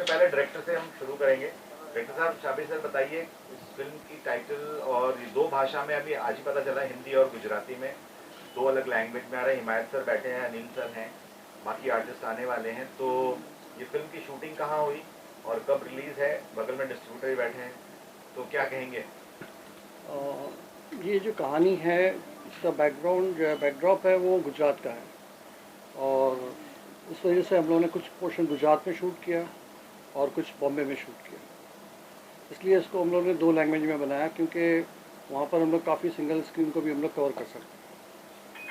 सबसे पहले डायरेक्टर से हम शुरू करेंगे। डायरेक्टर साहब, शाबिर सर बताइए, इस फिल्म की टाइटल और ये दो भाषा में अभी आज ही पता चला, हिंदी और गुजराती में, दो अलग लैंग्वेज में आ रहा है। हिमायत सर बैठे हैं, अनिल सर हैं, बाकी आर्टिस्ट आने वाले हैं। तो ये फिल्म की शूटिंग कहाँ हुई और कब रिलीज़ है? बगल में डिस्ट्रीब्यूटर भी बैठे हैं, तो क्या कहेंगे? ये जो कहानी है, इसका बैकग्राउंड जो है, बैकड्रॉप है, वो गुजरात का है। और इस वजह से हम लोगों ने कुछ पोर्शन गुजरात में शूट किया और कुछ बॉम्बे में शूट किया। इसलिए इसको हम लोगों ने दो लैंग्वेज में बनाया, क्योंकि वहाँ पर हम लोग काफ़ी सिंगल स्क्रीन को भी हम लोग कवर कर सकते हैं।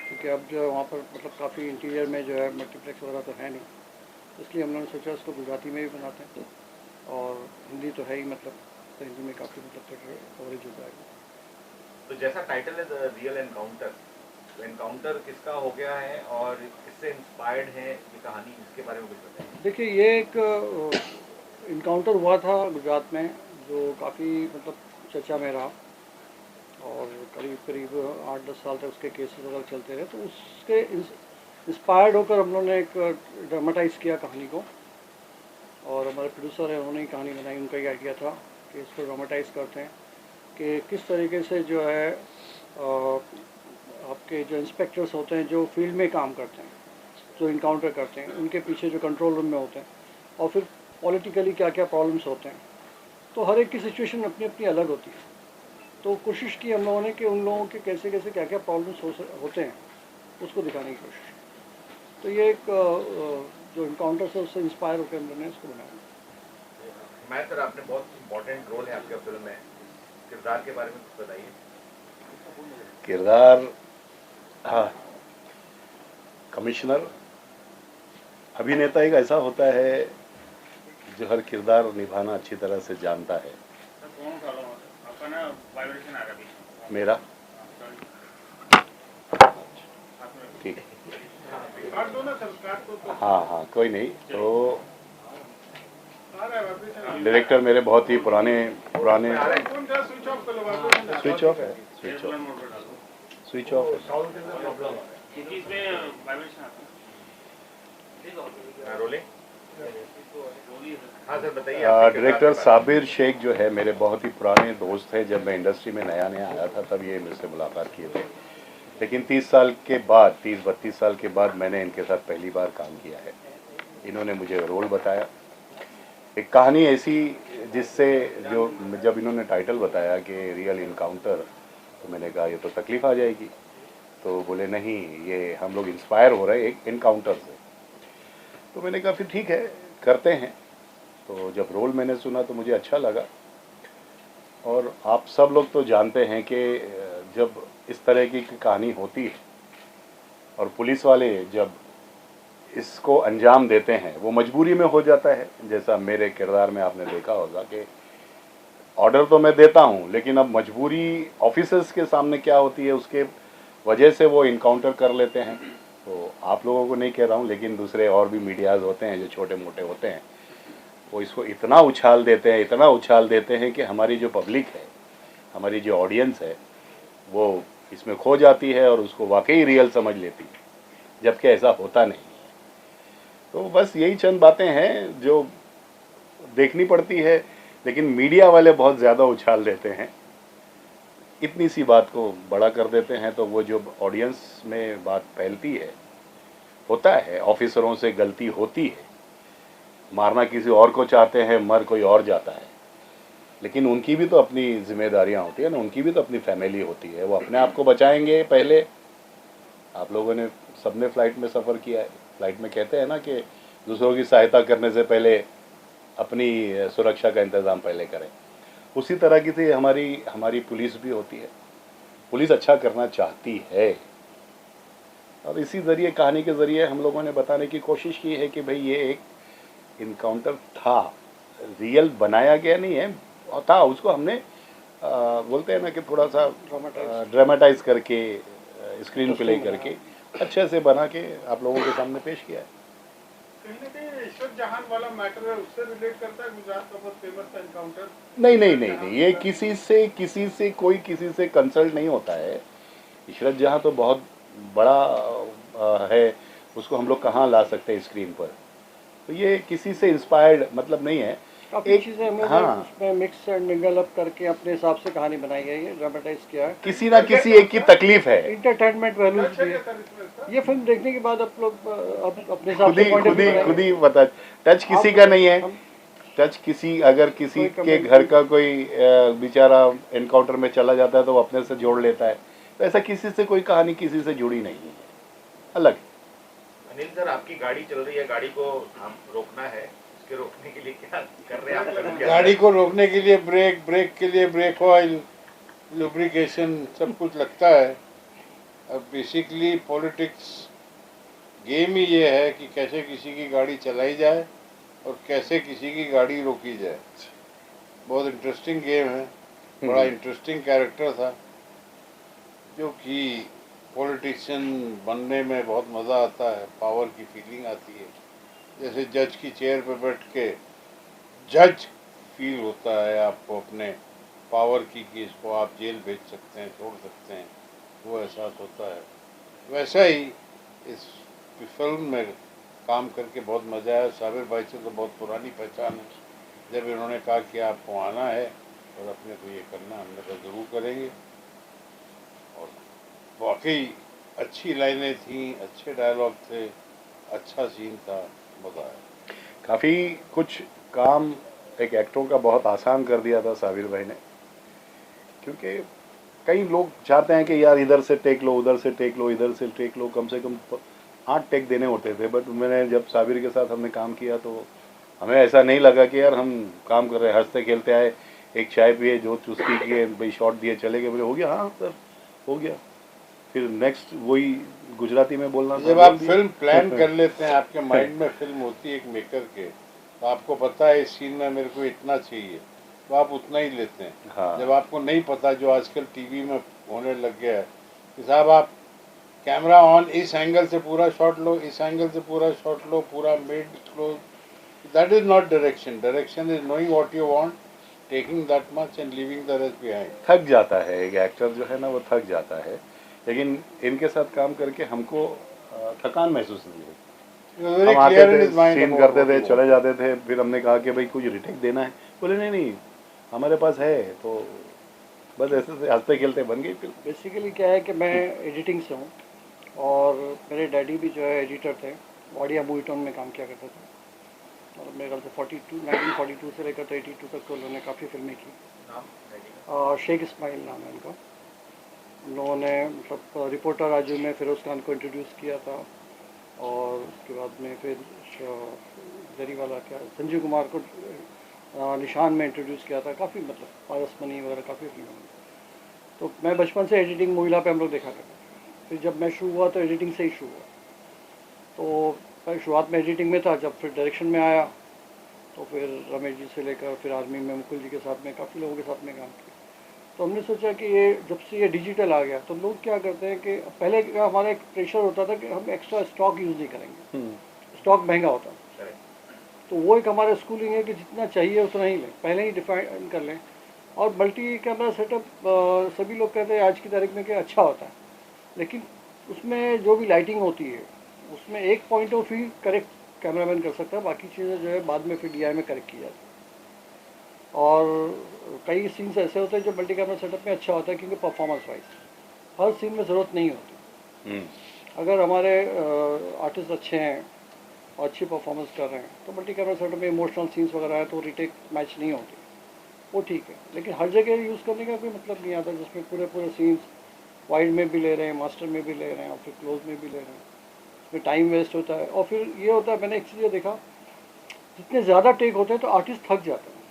क्योंकि अब जो है वहाँ पर मतलब काफ़ी इंटीरियर में जो है मल्टीप्लेक्स वगैरह तो है नहीं, इसलिए हम लोगों ने सोचा इसको गुजराती में भी बनाते हैं। और हिंदी तो है ही, मतलब तो हिंदी में काफ़ी मतलब कवरेज हो जाएगा। तो जैसा टाइटल है द रियल एनकाउंटर, तो एनकाउंटर किसका हो गया है और किससे इंस्पायर्ड है ये कहानी, इसके बारे में कुछ बताइए। देखिए, ये एक इनकाउंटर हुआ था गुजरात में, जो काफ़ी मतलब चर्चा में रहा और करीब करीब 8-10 साल तक उसके केसेस वगैरह चलते रहे। तो उसके इंस्पायर्ड होकर हम लोगों ने एक ड्रामेटाइज़ किया कहानी को, और हमारे प्रोड्यूसर हैं, उन्होंने ही कहानी बनाई। उनका ही आइडिया था कि इसको ड्रामेटाइज़ करते हैं कि किस तरीके से जो है आपके जो इंस्पेक्टर्स होते हैं, जो फील्ड में काम करते हैं, जो इनकाउंटर करते हैं, उनके पीछे जो कंट्रोल रूम में होते हैं, और फिर पॉलिटिकली क्या क्या प्रॉब्लम्स होते हैं। तो हर एक की सिचुएशन अपनी अपनी अलग होती है। तो कोशिश की हम लोगों ने कि उन लोगों के कैसे कैसे क्या क्या प्रॉब्लम्स होते हैं, उसको दिखाने की कोशिश की। तो ये एक जो इनकाउंटर से उससे इंस्पायर होकर हम लोगों ने इसको बनाया। हिमायत सर, आपने बहुत इंपॉर्टेंट रोल है आपके फिल्म में, किरदार के बारे में कुछ बताइए। किरदार, हाँ, कमिश्नर अभिनेता एक ऐसा होता है जो हर किरदार निभाना अच्छी तरह से जानता है। मेरा ठीक है, हाँ हाँ, कोई नहीं। तो डायरेक्टर मेरे बहुत ही पुराने स्विच ऑफ है, स्विच ऑफ हाँ सर बताइए। डायरेक्टर साबिर शेख जो है मेरे बहुत ही पुराने दोस्त हैं। जब मैं इंडस्ट्री में नया नया आया था तब ये मेरे से मुलाकात किए थे, लेकिन 30 साल के बाद, 30-32 साल के बाद मैंने इनके साथ पहली बार काम किया है। इन्होंने मुझे रोल बताया, एक कहानी ऐसी जिससे जो जब इन्होंने टाइटल बताया कि रियल इनकाउंटर, तो मैंने कहा ये तो तकलीफ आ जाएगी। तो बोले नहीं, ये हम लोग इंस्पायर हो रहे हैं एक इनकाउंटर से। तो मैंने कहा फिर ठीक है, करते हैं। तो जब रोल मैंने सुना तो मुझे अच्छा लगा। और आप सब लोग तो जानते हैं कि जब इस तरह की कहानी होती है और पुलिस वाले जब इसको अंजाम देते हैं, वो मजबूरी में हो जाता है। जैसा मेरे किरदार में आपने देखा होगा कि ऑर्डर तो मैं देता हूँ, लेकिन अब मजबूरी ऑफिसर्स के सामने क्या होती है, उसके वजह से वो इनकाउंटर कर लेते हैं। तो आप लोगों को नहीं कह रहा हूँ, लेकिन दूसरे और भी मीडियाज़ होते हैं जो छोटे मोटे होते हैं, वो इसको इतना उछाल देते हैं, इतना उछाल देते हैं कि हमारी जो पब्लिक है, हमारी जो ऑडियंस है, वो इसमें खो जाती है और उसको वाकई रियल समझ लेती है, जबकि ऐसा होता नहीं। तो बस यही चंद बातें हैं जो देखनी पड़ती है, लेकिन मीडिया वाले बहुत ज़्यादा उछाल देते हैं, इतनी सी बात को बड़ा कर देते हैं। तो वो जो ऑडियंस में बात फैलती है, होता है ऑफिसरों से गलती होती है, मारना किसी और को चाहते हैं, मर कोई और जाता है, लेकिन उनकी भी तो अपनी जिम्मेदारियां होती है ना, उनकी भी तो अपनी फैमिली होती है। वो अपने आप को बचाएंगे पहले। आप लोगों ने सबने फ्लाइट में सफ़र किया है, फ्लाइट में कहते हैं ना कि दूसरों की सहायता करने से पहले अपनी सुरक्षा का इंतज़ाम पहले करें। उसी तरह की थी हमारी पुलिस भी होती है। पुलिस अच्छा करना चाहती है, और इसी ज़रिए, कहानी के ज़रिए हम लोगों ने बताने की कोशिश की है कि भाई ये एक इनकाउंटर था, रियल बनाया गया नहीं है, था। उसको हमने बोलते हैं ना कि थोड़ा सा ड्रामेटाइज करके, स्क्रीन प्ले करके अच्छे से बना के आप लोगों के सामने पेश किया है। कहीं ना कहीं ईश्वर जहान वाला मैटर है, उससे रिलेट करता है गुजरात का बहुत फेमस एनकाउंटर। नहीं नहीं नहीं नहीं, ये किसी से कोई किसी से कंसल्ट नहीं होता है। इशरत जहाँ तो बहुत बड़ा है, उसको हम लोग कहाँ ला सकते हैं स्क्रीन पर। तो ये किसी से इंस्पायर्ड मतलब नहीं है, काफ़ी एक चीज़ें हम लोग हाँ उसमें मिक्स एंड मिंगल अप करके अपने हिसाब से कहानी बनाई है, ड्रामेटाइज किया है, किसी ना किसी एक की तकलीफ है, इंटरटेनमेंट वैल्यूज टच है भी क्या है। सर इसमें इसका? ये फिल्म देखने के बाद आप लोग अब अपने हिसाब से पॉइंट ऑफ व्यू खुद बनाएंगे। ही बता, टच किसी आप का नहीं है, हम टच किसी अगर किसी कोई के कमेंट घर का कोई बेचारा एनकाउंटर में चला जाता है तो वो अपने से जोड़ लेता है, तो ऐसा किसी से कोई कहानी किसी से जुड़ी नहीं है, अलग। अनिल सर, आपकी गाड़ी चल रही है, गाड़ी को हम रोकना है, इसके रोकने के लिए क्या कर रहे हैं आप? फिल्म के गाड़ी अंदर? को रोकने के लिए ब्रेक, ब्रेक के लिए ब्रेक ऑयल, लुब्रिकेशन सब कुछ लगता है। अब बेसिकली पॉलिटिक्स गेम ही ये है कि कैसे किसी की गाड़ी चलाई जाए और कैसे किसी की गाड़ी रोकी जाए। बहुत इंटरेस्टिंग गेम है, बड़ा इंटरेस्टिंग कैरेक्टर था जो कि पॉलिटिशियन बनने में बहुत मज़ा आता है, पावर की फीलिंग आती है। जैसे जज की चेयर पर बैठ के जज फील होता है आपको अपने पावर की कि इसको आप जेल भेज सकते हैं, छोड़ सकते हैं, वो एहसास होता है। वैसा ही इस फिल्म में काम करके बहुत मज़ा आया। साबिर भाई से तो बहुत पुरानी पहचान है, जब इन्होंने कहा कि आपको आना है और अपने को ये करना, हमने कहा ज़रूर करेंगे। और वाकई अच्छी लाइनें थी, अच्छे डायलॉग थे, अच्छा सीन था, मज़ा आया। काफ़ी कुछ काम एक एक्टरों का बहुत आसान कर दिया था साबिर भाई ने, क्योंकि कई लोग चाहते हैं कि यार इधर से टेक लो, उधर से टेक लो, इधर से टेक लो, कम से कम 8 टेक देने होते थे। बट मैंने जब साबिर के साथ हमने काम किया तो हमें ऐसा नहीं लगा कि यार हम काम कर रहे हैं, हंसते खेलते आए, एक चाय पिए, जो चुस्की किए, भाई शॉट दिए, चले गए, बोले हो गया, हाँ सर हो गया, फिर नेक्स्ट वही गुजराती में बोलना था, जब बोल आप दिया। फिल्म प्लान कर लेते हैं, आपके माइंड में फिल्म होती है एक मेकर के, तो आपको पता है इस सीन में मेरे को इतना चाहिए, तो आप उतना ही लेते हैं। हाँ। जब आपको नहीं पता, जो आजकल टीवी में होने लग गया है कि साहब आप कैमरा ऑन, इस एंगल से पूरा शॉट लो, इस एंगल से पूरा शॉट लो, पूरा mid close, that is not direction. Direction is knowing what you want, taking that much and leaving the rest behind. थक जाता है एक एक्टर जो है ना, वो थक जाता है, लेकिन इनके साथ काम करके हमको थकान महसूस नहीं हुई। हम आते थे, सीन करते थे, चले जाते थे, फिर हमने कहा कि भाई कुछ रिटेक देना है, बोले नहीं नहीं हमारे पास है, तो बस ऐसे से हंसते खेलते बन गई फिल्म। बेसिकली क्या है कि मैं एडिटिंग से हूँ और मेरे डैडी भी जो है एडिटर थे, वाडिया मूवी टाउन में काम किया करते थे, और मेरे ख्याल से 1942 से लेकर 82 तक तो उन्होंने काफ़ी फिल्में की। नाम शेख इस्माइल नाम है उनका। उन लोगों ने मतलब रिपोर्टर राजू में फिरोज़ खान को इंट्रोड्यूस किया था, और उसके बाद में फिर जरीवाला क्या संजीव कुमार को निशान में इंट्रोड्यूस किया था, काफ़ी मतलब पारसमनी वगैरह काफ़ी फिल्में। तो मैं बचपन से एडिटिंग मूविला पे हम लोग देखा करते थे। फिर जब मैं शुरू हुआ तो एडिटिंग से ही शुरू हुआ, तो मैं शुरुआत में एडिटिंग में था, जब फिर डायरेक्शन में आया तो फिर रमेश जी से लेकर फिर आर्मी में मुकुल जी के साथ में काफ़ी लोगों के साथ में काम किया। तो हमने सोचा कि ये जब से ये डिजिटल आ गया तो लोग क्या करते हैं कि पहले का हमारा एक प्रेशर होता था कि हम एक्स्ट्रा स्टॉक यूज़ नहीं करेंगे, स्टॉक महंगा होता है, तो वो एक हमारा स्कूलिंग है कि जितना चाहिए उतना ही लें, पहले ही डिफाइन कर लें। और मल्टी कैमरा सेटअप सभी लोग कहते हैं आज की तारीख में कि अच्छा होता है, लेकिन उसमें जो भी लाइटिंग होती है उसमें एक point of view correct cameraman कर सकता है, बाकी चीज़ें जो है बाद में फिर DI में करेक्ट की जाती है। और कई सीन्स ऐसे होते हैं जो मल्टी कैमरा सेटअप में अच्छा होता है, क्योंकि परफॉर्मेंस वाइज हर सीन में ज़रूरत नहीं होती। अगर हमारे आर्टिस्ट अच्छे हैं और अच्छी परफॉर्मेंस कर रहे हैं तो मल्टी कैमरा सेटअप में इमोशनल सीन्स वगैरह है तो रिटेक मैच नहीं होती, वो ठीक है। लेकिन हर जगह यूज़ करने का कोई मतलब नहीं आता, जिसमें पूरे सीन्स वाइड में भी ले रहे हैं, मास्टर में भी ले रहे हैं और फिर क्लोज में भी ले रहे हैं, उसमें टाइम वेस्ट होता है। और फिर ये होता है, मैंने एक चीज़ देखा, जितने ज़्यादा टेक होते हैं तो आर्टिस्ट थक जाते हैं।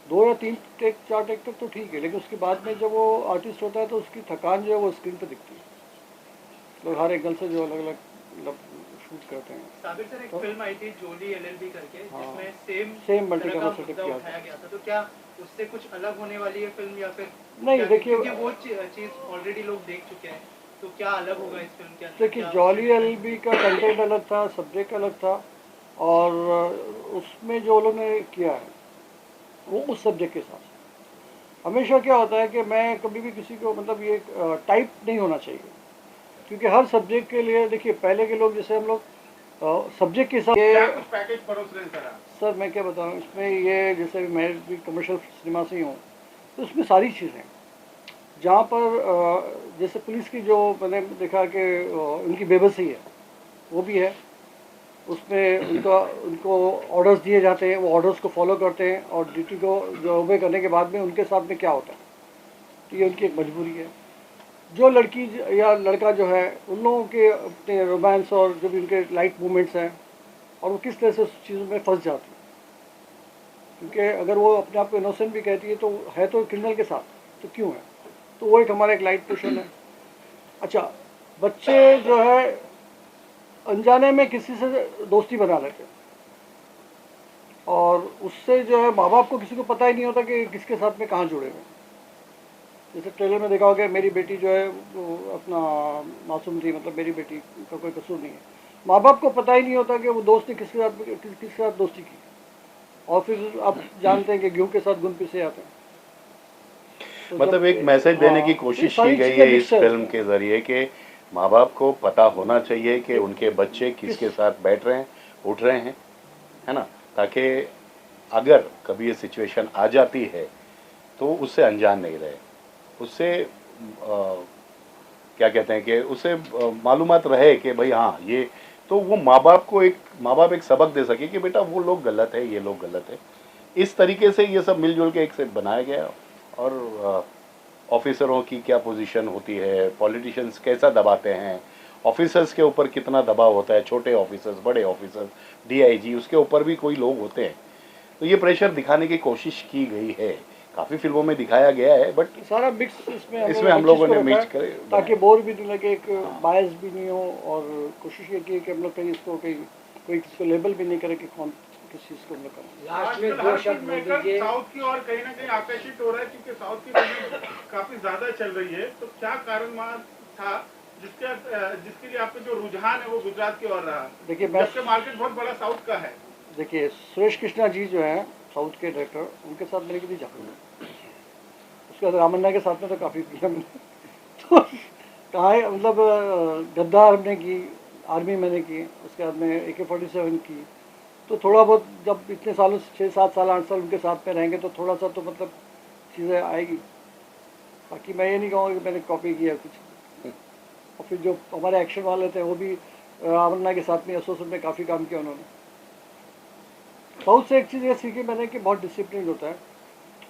2 या 3 टेक 4 टेक तक तो ठीक है, लेकिन उसके बाद में जब वो आर्टिस्ट होता है तो उसकी थकान जो है वो स्क्रीन पर दिखती है। लोग हर एंगल से जो अलग अलग मतलब शूट करते हैं। साबिर सर, एक फिल्म आई थी जोली LLB करके, हाँ, जिसमें सेम मल्टी तरह कैमरा का सेटअप मुद्दा किया उठाया गया था, तो क्या उससे कुछ अलग होने वाली है फिल्म, या फिर नहीं? क्या, देखिए, क्योंकि वो चीज़ ऑलरेडी लोग देख चुके हैं, तो क्या अलग होगा इस फिल्म के अंदर? देखिए, जॉली LLB का कंटेंट अलग था, सब्जेक्ट अलग था, और उसमें जो उन्होंने किया है वो उस सब्जेक्ट के हिसाब से। हमेशा क्या होता है कि मैं कभी भी किसी को मतलब ये टाइप नहीं होना चाहिए, क्योंकि हर सब्जेक्ट के लिए देखिए, पहले के लोग जैसे हम लोग सब्जेक्ट के हिसाब क्या से कुछ पैकेज परोस रहे हैं सर आप? सर मैं क्या बता रहा हूँ इसमें, ये जैसे मैं भी कमर्शियल सिनेमा से ही हूँ, तो इसमें सारी चीज़ें जहाँ पर जैसे पुलिस की जो मैंने देखा कि उनकी बेबसी है वो भी है उसमें। उनको ऑर्डर्स दिए जाते हैं, वो ऑर्डर्स को फॉलो करते हैं और ड्यूटी को जो ओबे करने के बाद में उनके साथ में क्या होता है, तो ये उनकी एक मजबूरी है। जो लड़की या लड़का जो है उन लोगों के अपने रोमांस और जो भी उनके लाइट मूवमेंट्स हैं और वो किस तरह से उस चीज़ों में फंस जाती है, क्योंकि अगर वो अपने आप को इनोसेंट भी कहती है तो है तो क्रिमिनल के साथ, तो क्यों है, तो वो एक हमारा एक लाइट पोर्शन है। अच्छा, बच्चे जो है अनजाने में किसी से दोस्ती बना लेते हैं और उससे जो है माँ बाप को किसी को पता ही नहीं होता कि किसके साथ में कहाँ जुड़े हुए हैं। जैसे ट्रेलर में देखा होगा मेरी बेटी जो है वो अपना मासूम थी, मतलब मेरी बेटी का कोई कसूर नहीं है, माँ बाप को पता ही नहीं होता कि वो दोस्त ने किसके साथ दोस्ती की, और फिर आप जानते हैं कि गेहूं के साथ गुण पिसे आते हैं। तो मतलब एक मैसेज देने की कोशिश की गई है इस फिल्म के जरिए कि माँ बाप को पता होना चाहिए कि उनके बच्चे किसके साथ बैठ रहे हैं, उठ रहे हैं, है ना, ताकि अगर कभी ये सिचुएशन आ जाती है तो उससे अनजान नहीं रहे, उससे क्या कहते हैं कि उससे मालूमात रहे कि भाई हाँ ये, तो वो माँ बाप एक सबक दे सके कि बेटा वो लोग गलत है, ये लोग गलत है। इस तरीके से ये सब मिलजुल के एक सेट बनाया गया। और ऑफिसरों की क्या पोजीशन होती है, पॉलिटिशियंस कैसा दबाते हैं, ऑफिसर्स के ऊपर कितना दबाव होता है, छोटे ऑफिसर्स, बड़े ऑफिसर्स, डीआईजी, उसके ऊपर भी कोई लोग होते हैं, तो ये प्रेशर दिखाने की कोशिश की गई है, काफ़ी फिल्मों में दिखाया गया है, बट सारा मिक्स इसमें हम लोगों ने मिक्स करे ताकि बोर भी नहीं लगे, एक बायस भी नहीं हो, और कोशिश ये की कि हम लोग कहीं इसको कोई इसको लेबल भी नहीं करे कि कौन किस चीज़ को हम लोग करें। लास्ट में आजकल दो हर शब्द फिल्म बोल मेकर दीजिए। साउथ की और कहीं ना कहीं आकर्षित हो रहा है, क्योंकि साउथ की फिल्म काफी ज्यादा चल रही है। तो क्या कारण था जिसके लिए आपका जो रुझान है वो गुजरात की ओर रहा? देखिए जबकि मार्केट बहुत बड़ा साउथ का है। देखिए सुरेश कृष्णा जी जो हैं साउथ के डायरेक्टर, उनके साथ मेरी कभी जाती नहीं। उसके बाद रामन्ना के साथ में तो काफ़ी किया मैंने तो कहाँ है, मतलब गद्दार हमने की, आर्मी मैंने की, उसके बाद में AK-47 की, तो थोड़ा बहुत जब इतने सालों से 6-7 साल 8 साल उनके साथ में रहेंगे तो थोड़ा सा तो मतलब चीज़ें आएगी। बाकी मैं ये नहीं कहूँगा कि मैंने कॉपी किया कुछ। और फिर जो हमारे एक्शन वाले थे वो भी रामन्ना के साथ में एसोसिएट में काफ़ी काम किया उन्होंने। साउथ से एक चीज़ ये सीखी मैंने कि बहुत डिसिप्लिन होता है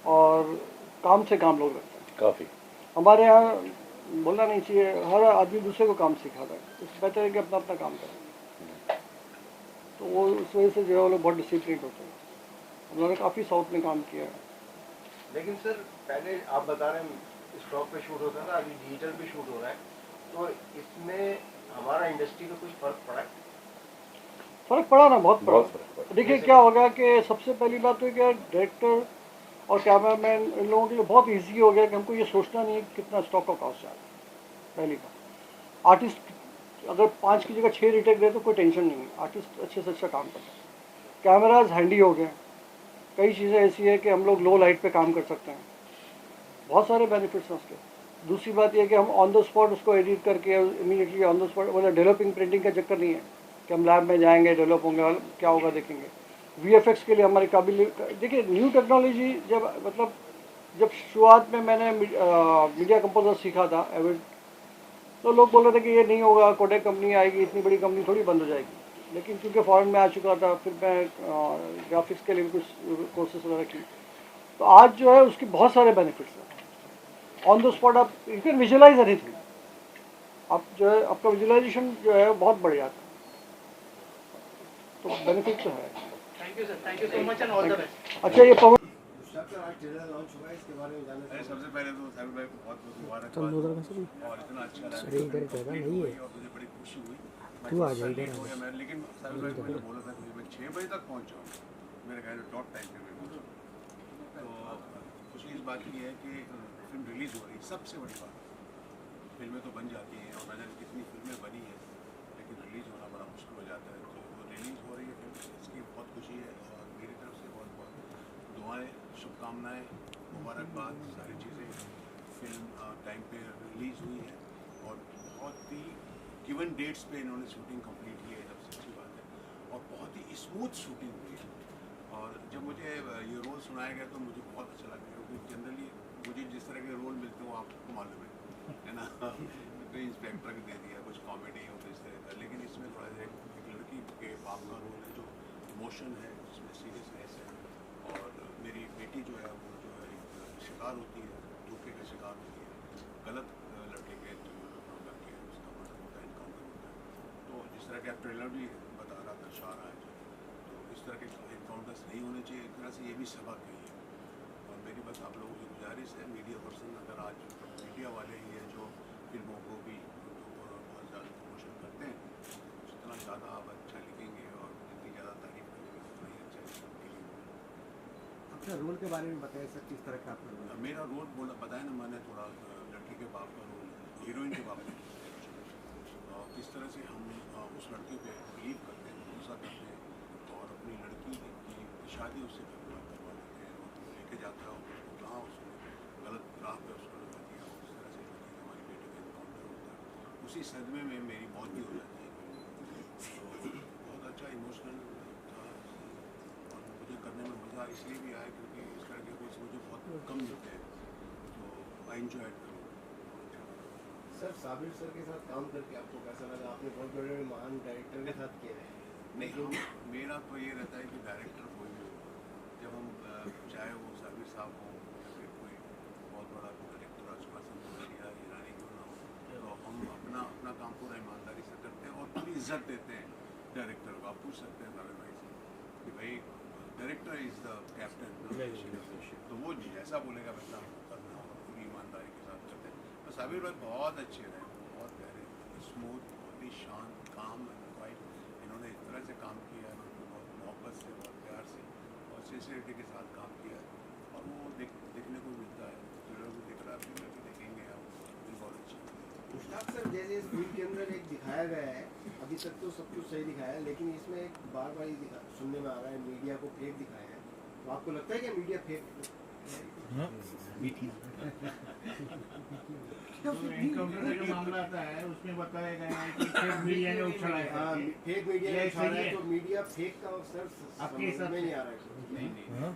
और काम से काम लोग रखते हैं। काफ़ी हमारे यहाँ बोलना नहीं चाहिए, हर आदमी दूसरे को काम सिखाता है, इससे बेहतर है कि अपना अपना काम करें। तो वो उस वजह से जो है वो लोग बहुत डिसिप्लिन होते हैं। उन्होंने काफ़ी साउथ में काम किया है। लेकिन सर पहले आप बता रहे हैं स्टॉक पे शूट होता था, अभी डिजिटल पे शूट हो रहा है, तो इसमें हमारा इंडस्ट्री में कुछ फर्क पड़ा है? फ़र्क पड़ा ना, बहुत बहुत पड़ा। फर्क पड़ा। देखिए क्या होगा कि सबसे पहली बात तो क्या, डायरेक्टर और कैमरामैन इन लोगों के लिए बहुत इजी हो गया कि हमको ये सोचना नहीं है कि कितना स्टॉक का कॉस्ट है। पहली बात, आर्टिस्ट अगर 5 की जगह 6 रिटेक दे तो कोई टेंशन नहीं है, आर्टिस्ट अच्छे से अच्छा काम करता है। कैमराज हैंडी हो गए, कई चीज़ें ऐसी है कि हम लोग लो लाइट पे काम कर सकते हैं, बहुत सारे बेनिफिट्स हैं उसके। दूसरी बात यह कि हम ऑन द स्पॉट उसको एडिट करके इमीडिएटली ऑन द स्पॉट, मतलब डेवलपिंग प्रिंटिंग का चक्कर नहीं है कि हम लैब में जाएंगे डेवलप होंगे क्या होगा देखेंगे। VFX के लिए हमारी काबिल, देखिए न्यू टेक्नोलॉजी जब मतलब जब शुरुआत में मैंने मीडिया कंपोजर सीखा था एविड, तो लोग बोल रहे थे कि ये नहीं होगा, कोडेक कंपनी आएगी, इतनी बड़ी कंपनी थोड़ी बंद हो जाएगी। लेकिन क्योंकि फॉरेन में आ चुका था, फिर मैं ग्राफिक्स के लिए भी कुछ कोर्सेस वगैरह की, तो आज जो है उसके बहुत सारे बेनिफिट्स हैं। ऑन द स्पॉट आप यू कैन विजुअलाइज एनीथिंग, आप जो है आपका विजुअलाइजेशन जो है बहुत बढ़ जाता है, तो बेनिफिट तो है। Thank you sir, thank you so much and all the best. अच्छा ये पवन सबसे पहले तो साबिर भाई को बहुत बहुत मुबारकबाद और इतना अच्छा लगा और मुझे बड़ी खुशी हुई। तू आ जा इधर लेकिन साबिर भाई को मैंने बोला था कि मैं 6 बजे तक पहुंच जाऊँ, मेरे ख्याल में डॉट टाइम पे मैं पहुंचा। तो खुशी इस बात की है कि फिल्म रिलीज़ हो रही है, सबसे बड़ी बात। फिल्में तो बन जाती हैं और न जाने कितनी फिल्में बनी हैं, लेकिन रिलीज़ होना बड़ा मुश्किल हो जाता है। तो रिलीज़ हो रही है फिल्म, इसकी बहुत खुशी है और मेरी तरफ से बहुत बहुत दुआएँ, शुभकामनाएँ, मुबारकबाद, सारी चीज़ें। फिल्म टाइम पे रिलीज़ हुई है और बहुत ही गिवन डेट्स पे इन्होंने शूटिंग कंप्लीट की है, सबसे अच्छी बात है। और बहुत ही स्मूथ शूटिंग हुई है। और जब मुझे ये रोल सुनाया गया तो मुझे बहुत अच्छा लगा, क्योंकि जनरली मुझे जिस तरह के रोल मिलते हैं वो आपको मालूम है ना। कोई इंस्पेक्टर दे दिया, कुछ कॉमेडी हो इस तरह का, लेकिन इसमें थोड़ा सा एक लड़की के बाप का रोल है जो इमोशन है, जिसमें सीरियसनेस है। और मेरी बेटी जो है वो जो है एक शिकार होती है, धोखे का शिकार होती है, गलत लड़के के करके उसका मर्डर होता है, इनकाउंटर होता है। तो जिस तरह का ट्रेलर भी बता रहा, दर्शा रहा है, तो इस तरह के इनकाउंटर्स नहीं होने चाहिए। एक तरह से ये भी सबक है। और मेरी बस आप लोगों की गुजारिश है, मीडिया पर्सन अगर आज मीडिया वाले ही है जो फिल्मों को भी बहुत ज़्यादा प्रमोशन करते हैं, जितना ज़्यादा आप अच्छा लिखेंगे और जितनी ज़्यादा तारीफ करेंगे उतना ही अच्छा लिखेंगे। अपने रोल के बारे में बताइए सर, किस तरह का आपका रोल? मेरा रोल बोला बताया ना मैंने, थोड़ा लड़की के बाप का रोल, हीरोइन के बाप का रोल। किस तरह से हम उस लड़के पे बिलीव करते हैं, भरोसा करते हैं और अपनी लड़की की शादी उससे करवा देते हैं और लेके जाता है उसको कहाँ उसने गलत राह पे उसको लगा दिया। उस तरह से जो कि हमारी बेटी का इनकाउंटर होता है, उसी सदमे में मेरी मौत भी हो जाती है। तो बहुत अच्छा इमोशनल था और मुझे करने में मज़ा इसलिए भी आया क्योंकि इस तरह के कोर्स मुझे बहुत कम मिलते हैं, तो आई एंजॉय करूँ। सर साबिर सर के साथ काम करके आपको कैसा लगा? आपने बहुत बड़े महान डायरेक्टर के साथ किया है। नहीं, मेरा तो ये रहता है कि डायरेक्टर कोई भी हो, जब हम चाहे वो साबिर साहब हो या फिर कोई बहुत बड़ा डायरेक्टर राजकुमार संतोषी या ईरानी क्यों ना हो, तो हम अपना काम पूरा ईमानदारी से करते हैं और पूरी इज्जत देते हैं डायरेक्टर को। आप पूछ सकते हैं साबिर भाई से कि भाई डायरेक्टर इज़ द कैप्टन, तो वो जैसा बोलेगा वैसा करना और पूरी ईमानदारी के साथ करते हैं। तो साबिर भाई बहुत अच्छे रहे, बहुत प्यारे, स्मूथ, बहुत ही शांत, काम एंड क्वाइट। इन्होंने इस तरह से काम किया है, उन्होंने बहुत मोहब्बत से, बहुत प्यार से और सिंसियरिटी के साथ काम किया है और वो देखने को मिलता है। ट्रेलर भी दिख रहा है, ट्रेलर भी देखेंगे आप, भी बहुत अच्छी। मुश्ताक सर, जैसे इस फिल्म के अंदर एक दिखाया गया है, अभी तक तो सब कुछ सही दिखाया है, लेकिन इसमें एक बार बार ये सुनने में आ रहा है मीडिया को फेक दिखाया है। तो आपको लगता है कि मीडिया फेक? जो मामला आता है उसमें बताया गया है कि फेक मीडिया ने उछाला है। हाँ, फेक मीडिया ने उछाला है, तो मीडिया फेक का सर आपके हिसाब में से नहीं आ रहा है।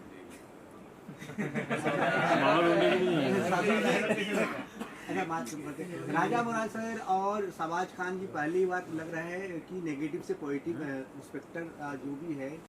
राजा मुराद सर और शहबाज खान की पहली बार लग रहा है कि नेगेटिव से पॉजिटिव इंस्पेक्टर जो भी है